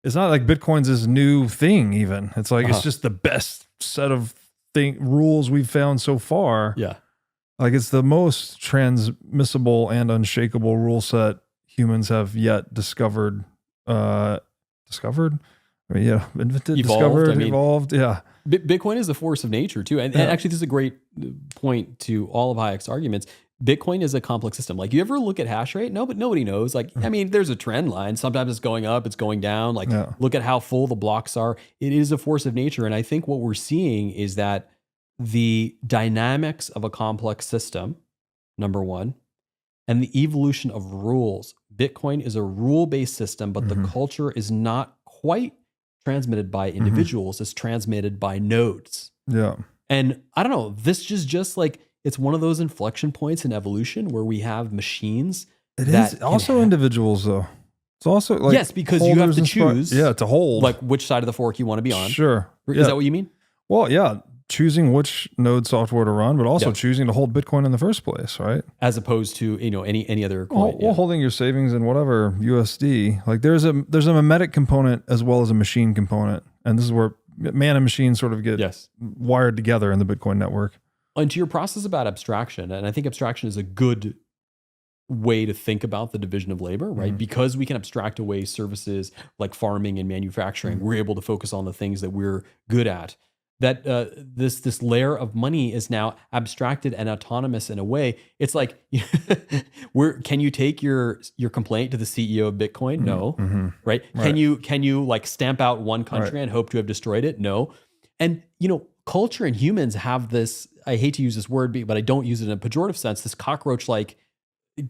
it's not like Bitcoin's this new thing even. It's like, it's just the best set of rules we've found so far. Yeah. Like it's the most transmissible and unshakable rule set humans have yet discovered. Discovered? I mean, yeah, invented, discovered, evolved. Yeah. Bitcoin is a force of nature too. And actually, this is a great point to all of Hayek's arguments. Bitcoin is a complex system. Like, you ever look at hash rate? No, but nobody knows. Like, I mean, there's a trend line. Sometimes it's going up, it's going down. Like, look at how full the blocks are. It is a force of nature. And I think what we're seeing is that the dynamics of a complex system, number one, and the evolution of rules. Bitcoin is a rule-based system, but the culture is not quite transmitted by individuals. It's transmitted by nodes. Yeah. And I don't know, this is just like, it's one of those inflection points in evolution where we have machines. It is also individuals though. It's also like, yes, because you have to choose to hold, like which side of the fork you want to be on. Sure. Is that what you mean? Well, yeah. Choosing which node software to run, but also choosing to hold Bitcoin in the first place, right? As opposed to, any other coin. Well, holding your savings in whatever USD. Like there's a memetic component as well as a machine component. And this is where man and machine sort of get wired together in the Bitcoin network. And to your process about abstraction, and I think abstraction is a good way to think about the division of labor, right? Because we can abstract away services like farming and manufacturing, we're able to focus on the things that we're good at. That this layer of money is now abstracted and autonomous in a way. It's like, can you take your complaint to the CEO of Bitcoin? No, right? Can you like stamp out one country and hope to have destroyed it? No. And culture and humans have this, I hate to use this word, but I don't use it in a pejorative sense, this cockroach-like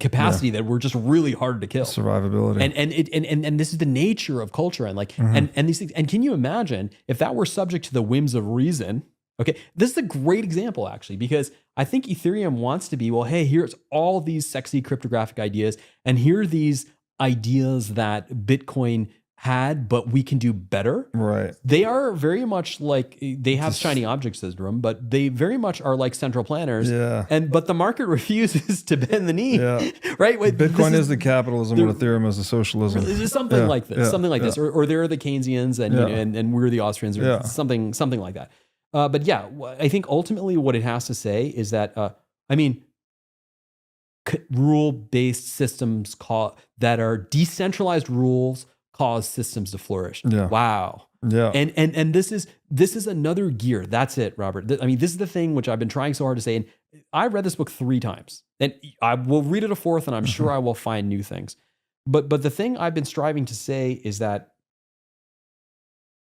capacity that we're just really hard to kill. Survivability. And this is the nature of culture and like and these things. And can you imagine if that were subject to the whims of reason? Okay, this is a great example actually, because I think Ethereum wants to be, well, hey, here's all these sexy cryptographic ideas, and here are these ideas that Bitcoin had, but we can do better. Right. They are very much like, they have shiny object syndrome, but they very much are like central planners. Yeah. But the market refuses to bend the knee. Yeah. Right. Bitcoin is the capitalism, and Ethereum is the socialism. Something like this. Something like this. Or they're the Keynesians, and and we're the Austrians, or something like that. But yeah, I think ultimately what it has to say is that rule-based systems that are decentralized rules cause systems to flourish. Yeah. Wow. Yeah. And this is another gear. That's it, Robert. I mean, this is the thing which I've been trying so hard to say. And I read this book 3 times, and I will read it a 4th, and I'm sure I will find new things. But the thing I've been striving to say is that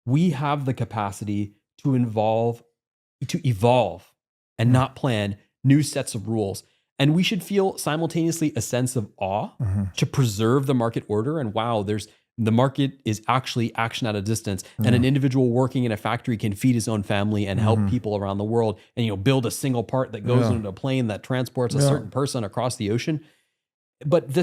we have the capacity to evolve and not plan new sets of rules. And we should feel simultaneously a sense of awe to preserve the market order. And wow, the market is actually action at a distance, and an individual working in a factory can feed his own family and help people around the world, and build a single part that goes into a plane that transports a certain person across the ocean. But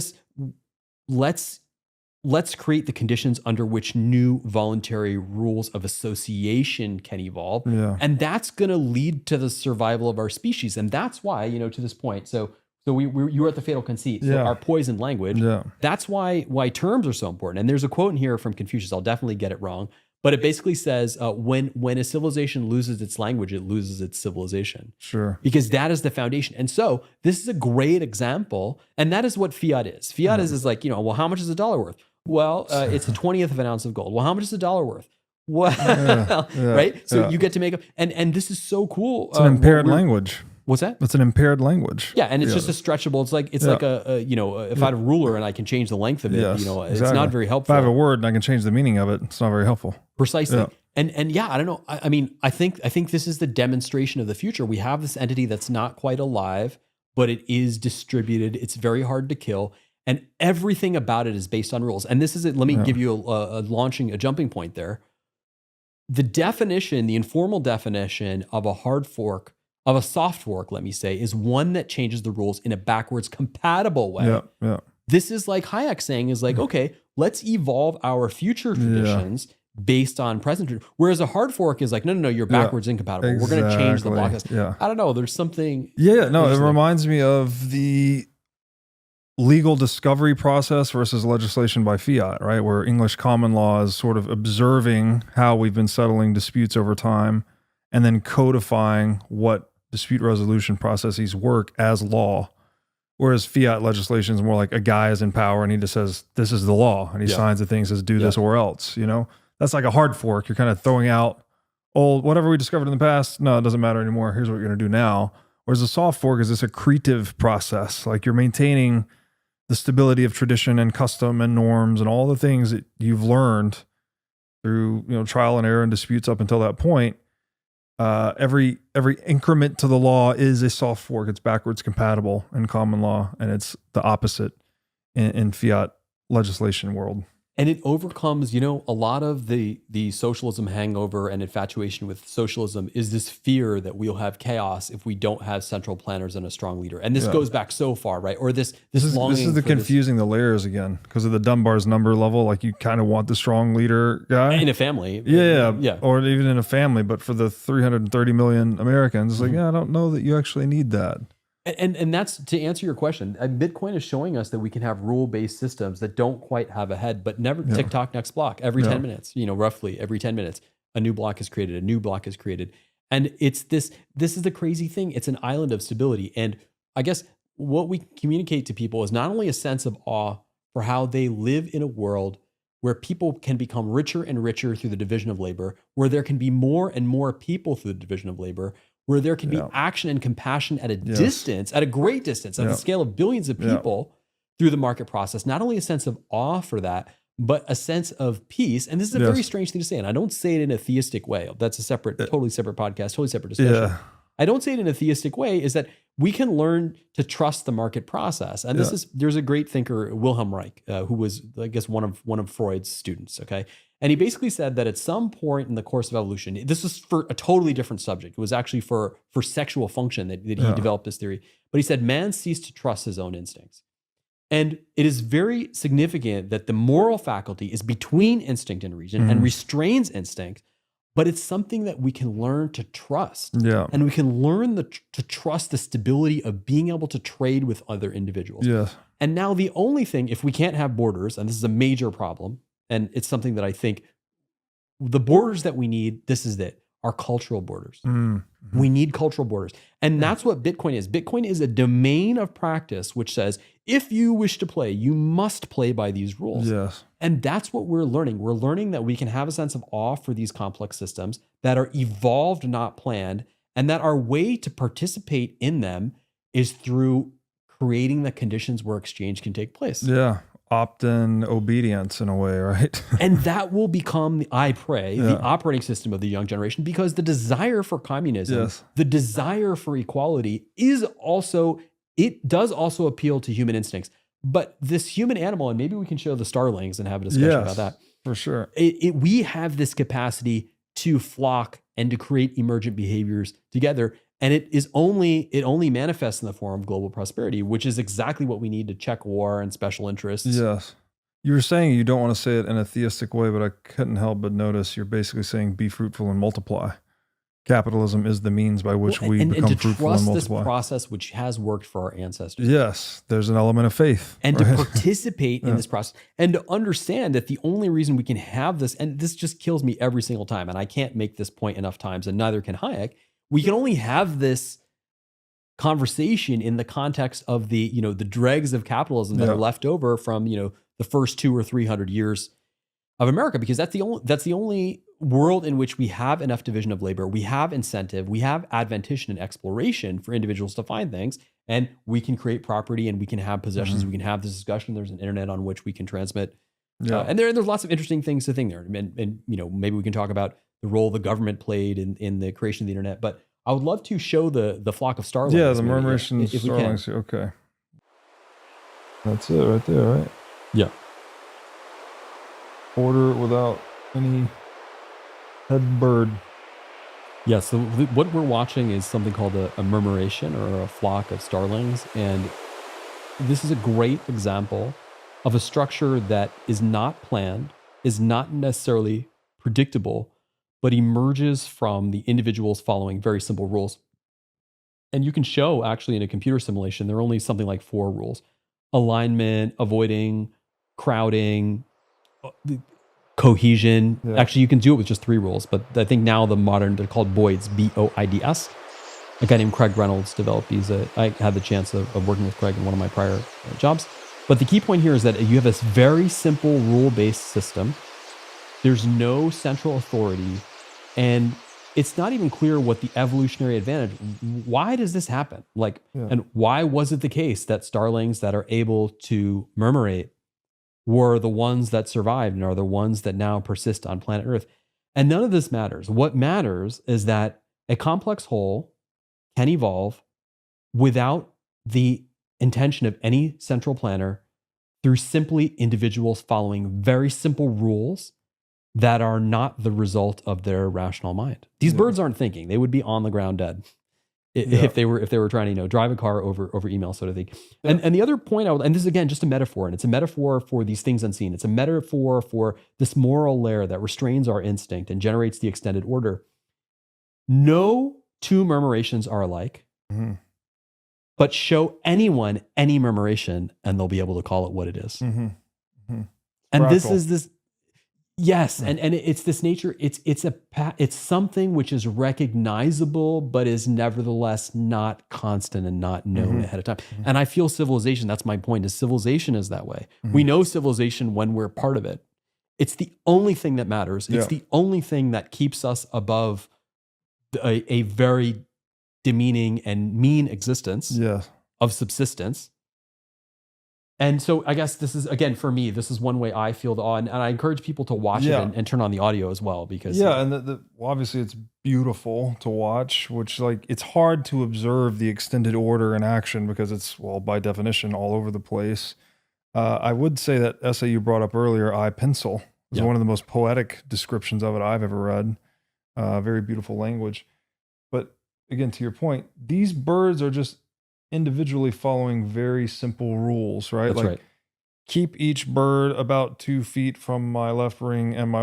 let's create the conditions under which new voluntary rules of association can evolve, and that's going to lead to the survival of our species. And that's why, to this point, so you were at the fatal conceit, so our poisoned language. That's why terms are so important. And there's a quote in here from Confucius. I'll definitely get it wrong, but it basically says, when a civilization loses its language, it loses its civilization. Sure. Because that is the foundation. And so this is a great example, and that is what fiat is. Fiat is like, well, how much is $1 worth? Well, it's a 20th of an ounce of gold. Well, how much is $1 worth? Well, right? So you get to make up, and this is so cool. It's an impaired language. What's that? It's an impaired language. Yeah, and it's just a stretchable. It's like if I had a ruler and I can change the length of it, it's not very helpful. If I have a word and I can change the meaning of it, it's not very helpful. Precisely. And I don't know. I think this is the demonstration of the future. We have this entity that's not quite alive, but it is distributed. It's very hard to kill, and everything about it is based on rules. And this is it. Let me give you a jumping point there. The definition, the informal definition of a hard fork, of a soft fork, let me say, is one that changes the rules in a backwards compatible way. This is like Hayek saying is like, okay, let's evolve our future traditions based on present. Whereas a hard fork is like, no, you're backwards incompatible. We're going to change the block. I don't know. There's something. It reminds me of legal discovery process versus legislation by fiat, right? Where English common law is sort of observing how we've been settling disputes over time and then codifying what dispute resolution processes work as law. Whereas fiat legislation is more like a guy is in power and he just says, this is the law. And he signs the thing, says, do this or else, you know? That's like a hard fork. You're kind of throwing out old, whatever we discovered in the past. No, it doesn't matter anymore. Here's what you're going to do now. Whereas a soft fork is this accretive process. Like you're maintaining the stability of tradition and custom and norms and all the things that you've learned through, you know, trial and error and disputes up until that point. Every increment to the law is a soft fork. It's backwards compatible in common law, and it's the opposite in fiat legislation world. And it overcomes, you know, a lot of the socialism hangover and infatuation with socialism is this fear that we'll have chaos if we don't have central planners and a strong leader. And this goes back so far, right? Or this longing. This is the confusing the layers again because of the Dunbar's number level. Like you kind of want the strong leader guy in a family, yeah, or even in a family. But for the 330 million Americans, it's like, I don't know that you actually need that. And that's to answer your question. Bitcoin is showing us that we can have rule-based systems that don't quite have a head, but never tick-tock next block. Every 10 minutes, you know, roughly every 10 minutes, a new block is created, a new block is created. And it's this is the crazy thing. It's an island of stability. And I guess what we communicate to people is not only a sense of awe for how they live in a world where people can become richer and richer through the division of labor, where there can be more and more people through the division of labor, where there can be action and compassion at a distance, at a great distance, at the scale of billions of people through the market process. Not only a sense of awe for that, but a sense of peace. And this is a very strange thing to say. And I don't say it in a theistic way. That's a separate, totally separate podcast, totally separate discussion. I don't say it in a theistic way, is that we can learn to trust the market process. And there's a great thinker, Wilhelm Reich, who was, I guess, one of Freud's students, okay? And he basically said that at some point in the course of evolution, this was for a totally different subject. It was actually for sexual function that he developed this theory. But he said, man ceased to trust his own instincts. And it is very significant that the moral faculty is between instinct and reason and restrains instinct, but it's something that we can learn to trust. Yeah. And we can learn to trust the stability of being able to trade with other individuals. Yeah. And now the only thing, if we can't have borders, and this is a major problem, and it's something that I think the borders that we need, this is it, are cultural borders. We need cultural borders. And that's what Bitcoin is. Bitcoin is a domain of practice which says, if you wish to play, you must play by these rules. Yes. And that's what we're learning. We're learning that we can have a sense of awe for these complex systems that are evolved, not planned, and that our way to participate in them is through creating the conditions where exchange can take place. Yeah. Opt-in obedience in a way, right? And that will become, I pray, the operating system of the young generation, because the desire for communism, the desire for equality it does also appeal to human instincts. But this human animal, and maybe we can show the Starlings and have a discussion about that. For sure. We have this capacity to flock and to create emergent behaviors together. And it only manifests in the form of global prosperity, which is exactly what we need to check war and special interests. Yes. You were saying you don't want to say it in a theistic way, but I couldn't help but notice you're basically saying be fruitful and multiply. Capitalism is the means by which we become fruitful and multiply. This process which has worked for our ancestors. Yes, there's an element of faith. And to participate in this process and to understand that the only reason we can have this, and this just kills me every single time, and I can't make this point enough times, and neither can Hayek, we can only have this conversation in the context of the dregs of capitalism that are left over from, the first 200 or 300 years of America, because that's the only world in which we have enough division of labor, we have incentive, we have adventition and exploration for individuals to find things, and we can create property and we can have possessions, we can have this discussion, there's an internet on which we can transmit. And there's lots of interesting things to think there. And maybe we can talk about the role the government played in the creation of the internet, but I would love to show the flock of starlings. Yeah, the Murmurations of Starlings. Okay. That's it right there, right? Yeah. Order without any head bird. Yeah, so what we're watching is something called a murmuration or a flock of starlings. And this is a great example of a structure that is not planned, is not necessarily predictable, but emerges from the individuals following very simple rules. And you can show actually in a computer simulation, there are only something like 4 rules. alignment, avoiding crowding, cohesion. Yeah. Actually, you can do it with just 3 rules, but I think now they're called BOIDs, BOIDS. A guy named Craig Reynolds developed these. I had the chance of working with Craig in one of my prior jobs. But the key point here is that you have this very simple rule-based system. There's no central authority, and it's not even clear what the evolutionary advantage. Why does this happen? And why was it the case that starlings that are able to murmurate were the ones that survived and are the ones that now persist on planet Earth? And none of this matters. What matters is that a complex whole can evolve without the intention of any central planner through simply individuals following very simple rules that are not the result of their rational mind. These birds aren't thinking. They would be on the ground dead if they were trying to drive a car over email, sort of thing. And the other point and this is again just a metaphor, and it's a metaphor for these things unseen. It's a metaphor for this moral layer that restrains our instinct and generates the extended order. No 2 murmurations are alike, but show anyone any murmuration and they'll be able to call it what it is. And this is this. Yes, and it's this nature. It's something which is recognizable, but is nevertheless not constant and not known ahead of time. And I feel civilization. That's my point. Is civilization is that way. We know civilization when we're part of it. It's the only thing that matters. It's the only thing that keeps us above a very demeaning and mean existence of subsistence. And so I guess this is, again, for me, this is one way I feel the awe. And I encourage people to watch it and turn on the audio as well. Because and obviously it's beautiful to watch, which it's hard to observe the extended order in action because it's, by definition, all over the place. I would say that essay you brought up earlier, I Pencil, is one of the most poetic descriptions of it I've ever read. Very beautiful language. But again, to your point, these birds are just individually following very simple rules, right? That's right. Keep each bird about 2 feet from my left wing and my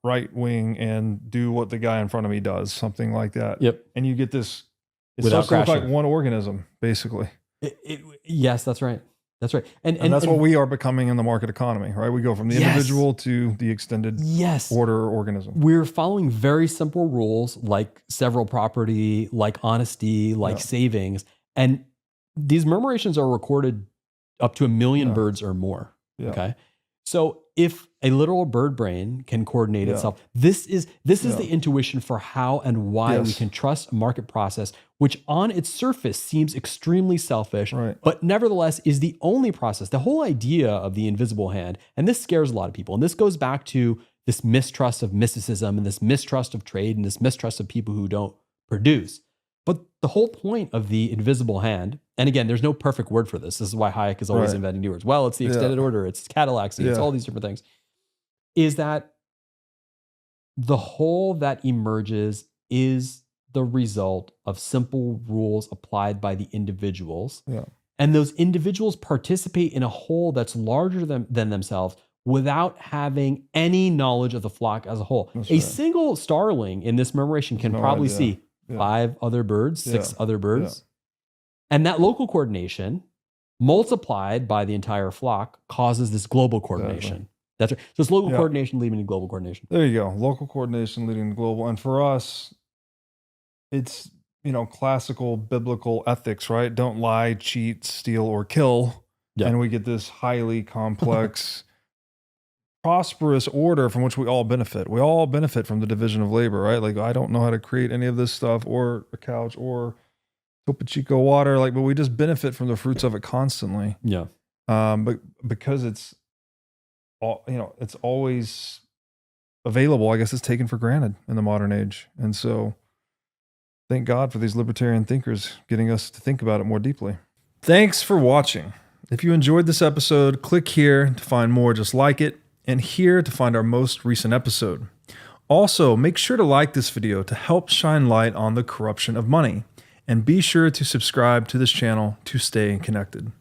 right wing and do what the guy in front of me does, something like that. Yep. And you get this, it Without starts to look crashing. like one organism, basically. Yes, that's right. That's right. And that's what we are becoming in the market economy, right? We go from the individual to the extended order organism. We're following very simple rules like several property, like honesty, like savings. And these murmurations are recorded up to 1 million birds or more. Okay. So if a literal bird brain can coordinate itself, this is the intuition for how and why we can trust a market process, which on its surface seems extremely selfish, but nevertheless is the only process. The whole idea of the invisible hand, and this scares a lot of people, and this goes back to this mistrust of mysticism and this mistrust of trade and this mistrust of people who don't produce. But the whole point of the invisible hand, and again, there's no perfect word for this. This is why Hayek is always inventing new words. Well, it's the extended order, it's Cadillac, it's all these different things, is that the whole that emerges is the result of simple rules applied by the individuals. And those individuals participate in a whole that's larger than themselves without having any knowledge of the flock as a whole. That's a single starling in this murmuration can probably see 5 other birds, 6 other birds. And that local coordination multiplied by the entire flock causes this global coordination. That's right. So it's local coordination leading to global coordination. There you go. Local coordination leading to global. And for us, it's, classical biblical ethics, right? Don't lie, cheat, steal, or kill. And we get this highly complex prosperous order from which we all benefit. We all benefit from the division of labor, right? I don't know how to create any of this stuff or a couch or Topo Chico water, but we just benefit from the fruits of it constantly. But because it's all, it's always available, I guess it's taken for granted in the modern age. And so thank God for these libertarian thinkers getting us to think about it more deeply. Thanks for watching. If you enjoyed this episode, click here to find more just like it, and here to find our most recent episode. Also, make sure to like this video to help shine light on the corruption of money, and be sure to subscribe to this channel to stay connected.